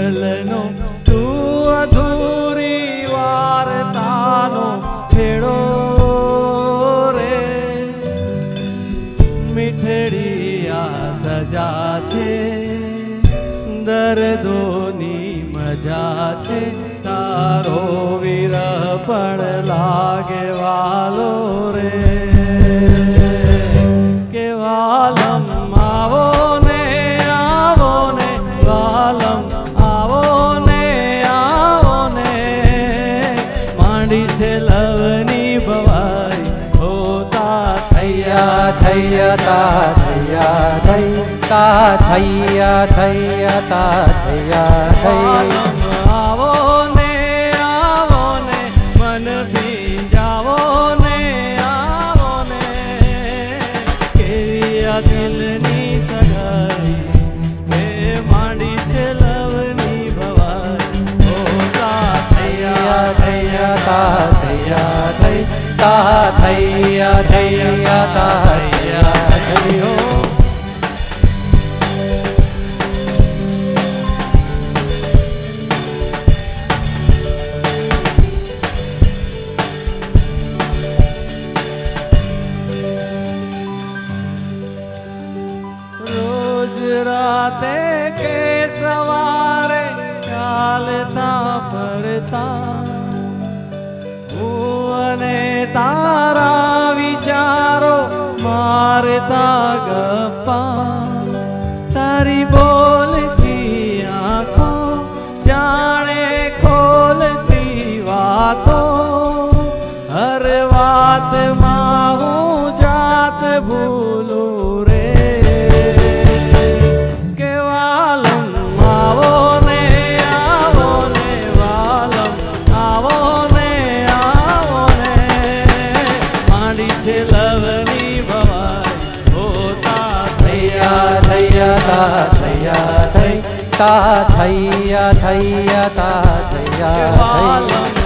દિલનો તું અધૂરી વાર્તાનો છેડો રે મીઠડી આ સજા છે દર્દોની મજા છે તારો વિરહ પણ લાગે વાલો રે કે વાલમ આવો ને વાલમ આવો ને માંડી છે લવની ભવાઈ હોતા થૈયા થૈયા તા થૈયા થઈ તા થૈયા થૈયા તા થૈયા થઈ આવો ને મન ભીંજાવો ને કેવી આ દિલની સગાઈ હે માંડી છે લવની ભવાઈ હોતા થૈયા થૈયા તા થૈયા થઈ તા થૈયા થૈયા તા થૈયા થઈ હો રાતે કે સવારે ચાલતા ફરતા હું અને તારા વિચારો મારતા ગપ્પા તારી બોલતી આંખો જાણે ખોલતી વાતો હર વાતમાં હું જાત ભૂલું રે લવની ભવાઈ હોતા થૈયા થૈયા થઈ તા થૈયા થૈયા તા થૈયા થઈ